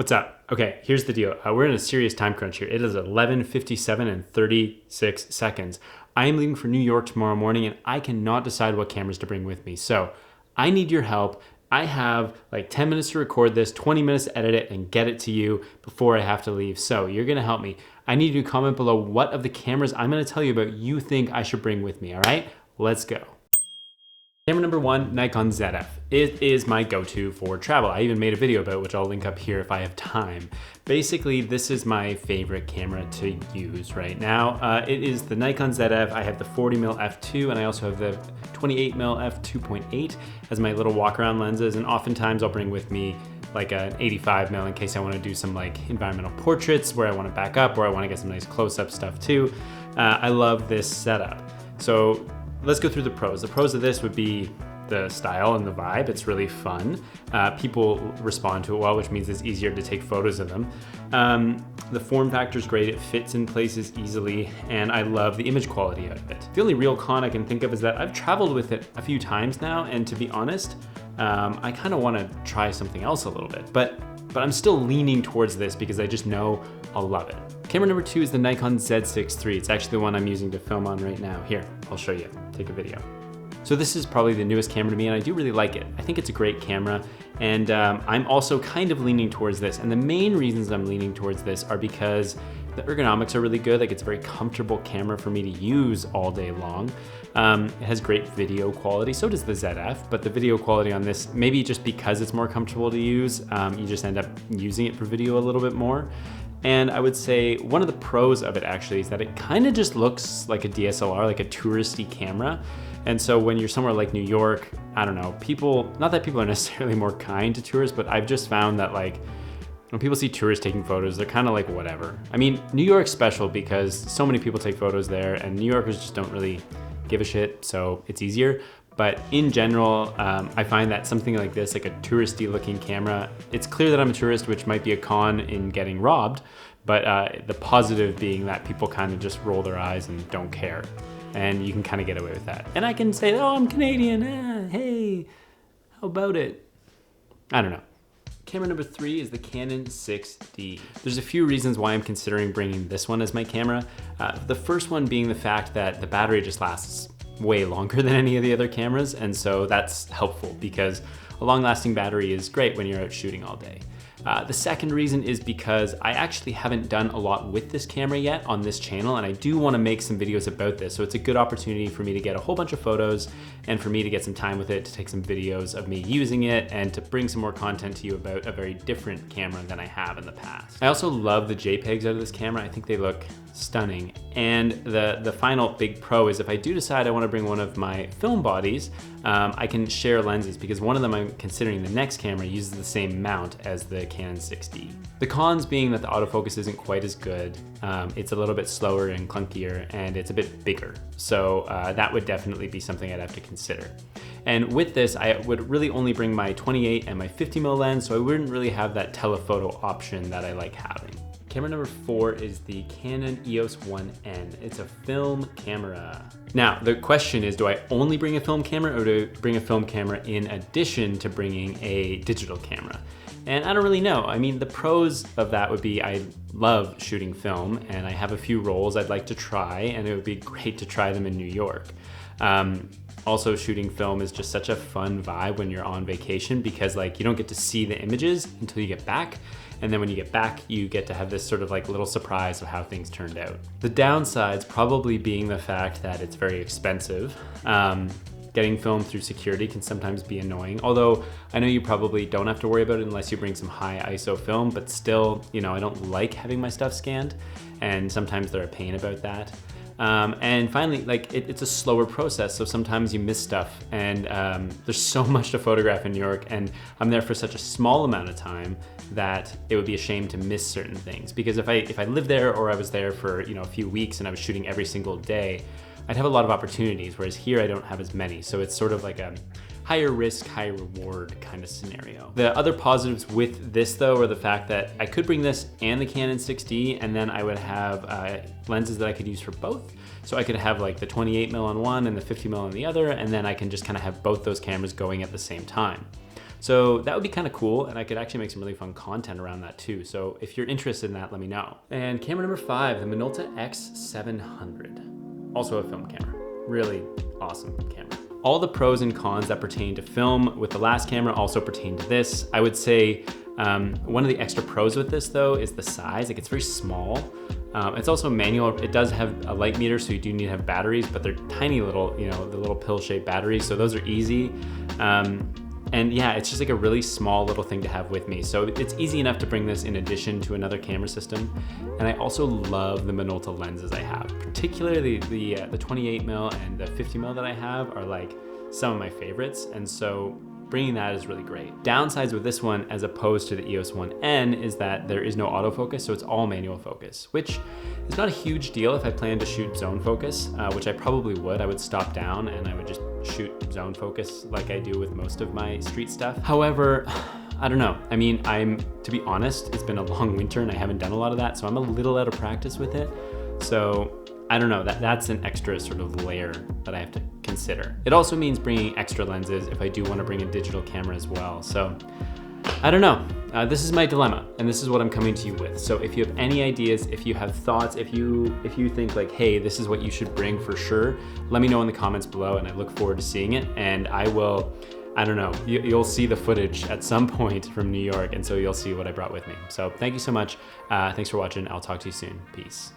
What's up? Okay, here's the deal. We're in a serious time crunch here. It is 11:57 and 36 seconds. I am leaving for New York tomorrow morning and I cannot decide what cameras to bring with me. So I need your help. I have like 10 minutes to record this, 20 minutes to edit it and get it to you before I have to leave. So you're gonna help me. I need you to comment below what of the cameras I'm gonna tell you about you think I should bring with me, all right? Let's go. Camera number one, Nikon ZF. It is my go-to for travel. I even made a video about it, which I'll link up here if I have time. Basically, this is my favorite camera to use right now. It is the Nikon ZF. I have the 40mm f2 and I also have the 28mm f2.8 as my little walk-around lenses, and oftentimes I'll bring with me like an 85mm in case I want to do some like environmental portraits where I want to back up or I want to get some nice close-up stuff too. I love this setup. So let's go through the pros. The pros of this would be the style and the vibe. It's really fun. People respond to it well, which means it's easier to take photos of them. The form factor is great. It fits in places easily, and I love the image quality out of it. The only real con I can think of is that I've traveled with it a few times now, and to be honest, I kind of want to try something else a little bit, but I'm still leaning towards this because I just know I'll love it. Camera number two is the Nikon Z6 III. It's actually the one I'm using to film on right now. Here, I'll show you, take a video. So this is probably the newest camera to me and I do really like it. I think it's a great camera, and I'm also kind of leaning towards this. And the main reasons I'm leaning towards this are because the ergonomics are really good. Like, it's a very comfortable camera for me to use all day long. It has great video quality, so does the ZF, but the video quality on this, maybe just because it's more comfortable to use, you just end up using it for video a little bit more. And I would say one of the pros of it actually is that it kind of just looks like a DSLR, like a touristy camera. And so when you're somewhere like New York, I don't know, not that people are necessarily more kind to tourists, but I've just found that like when people see tourists taking photos, they're kind of like whatever. I mean, New York's special because so many people take photos there and New Yorkers just don't really give a shit, so it's easier. But in general, I find that something like this, like a touristy looking camera, it's clear that I'm a tourist, which might be a con in getting robbed, but the positive being that people kind of just roll their eyes and don't care. And you can kind of get away with that. And I can say, oh, I'm Canadian, hey, how about it? I don't know. Camera number three is the Canon 6D. There's a few reasons why I'm considering bringing this one as my camera. The first one being the fact that the battery just lasts way longer than any of the other cameras, and so that's helpful because a long-lasting battery is great when you're out shooting all day. The second reason is because I actually haven't done a lot with this camera yet on this channel, and I do want to make some videos about this, so it's a good opportunity for me to get a whole bunch of photos and for me to get some time with it, to take some videos of me using it and to bring some more content to you about a very different camera than I have in the past. I also love the JPEGs out of this camera. I think they look stunning. And the final big pro is if I do decide I want to bring one of my film bodies, I can share lenses because one of them I'm considering, the next camera, uses the same mount as the Canon 6D. The cons being that the autofocus isn't quite as good. It's a little bit slower and clunkier, and it's a bit bigger. So that would definitely be something I'd have to consider. And with this, I would really only bring my 28 and my 50mm lens, so I wouldn't really have that telephoto option that I like having. Camera number four is the Canon EOS 1N. It's a film camera. Now, the question is, do I only bring a film camera or do I bring a film camera in addition to bringing a digital camera? And I don't really know. I mean, the pros of that would be I love shooting film and I have a few rolls I'd like to try, and it would be great to try them in New York. Also, shooting film is just such a fun vibe when you're on vacation because like you don't get to see the images until you get back. And then when you get back, you get to have this sort of like little surprise of how things turned out. The downsides probably being the fact that it's very expensive. Getting film through security can sometimes be annoying, although I know you probably don't have to worry about it unless you bring some high ISO film, but still, you know, I don't like having my stuff scanned, and sometimes they're a pain about that. And finally, like it's a slower process, so sometimes you miss stuff, and there's so much to photograph in New York, and I'm there for such a small amount of time that it would be a shame to miss certain things. Because if I lived there or I was there for a few weeks and I was shooting every single day, I'd have a lot of opportunities, whereas here I don't have as many. So it's sort of like a higher risk, high reward kind of scenario. The other positives with this though are the fact that I could bring this and the Canon 6D, and then I would have lenses that I could use for both. So I could have like the 28mm on one and the 50mm on the other, and then I can just kind of have both those cameras going at the same time. So that would be kind of cool, and I could actually make some really fun content around that too. So if you're interested in that, let me know. And camera number 5, the Minolta X-700. Also a film camera. Really awesome camera. All the pros and cons that pertain to film with the last camera also pertain to this. I would say one of the extra pros with this though is the size. Like, it's very small. It's also manual. It does have a light meter, so you do need to have batteries, but they're tiny little, you know, the little pill-shaped batteries, so those are easy. And yeah, it's just like a really small little thing to have with me. So it's easy enough to bring this in addition to another camera system. And I also love the Minolta lenses I have, particularly the 28mm and the 50mm that I have are like some of my favorites. And so bringing that is really great. Downsides with this one as opposed to the EOS 1N is that there is no autofocus, so it's all manual focus, which is not a huge deal if I plan to shoot zone focus, which I probably would. I would stop down and I would just shoot zone focus like I do with most of my street stuff. However, I don't know. I mean, to be honest, it's been a long winter and I haven't done a lot of that, so I'm a little out of practice with it. So I don't know, that's an extra sort of layer that I have to consider. It also means bringing extra lenses if I do want to bring a digital camera as well. So I don't know. This is my dilemma, and this is what I'm coming to you with. So if you have any ideas, if you have thoughts, if you think like, hey, this is what you should bring for sure, let me know in the comments below, and I look forward to seeing it. And I don't know, you'll see the footage at some point from New York, and so you'll see what I brought with me. So thank you so much. Thanks for watching. I'll talk to you soon. Peace.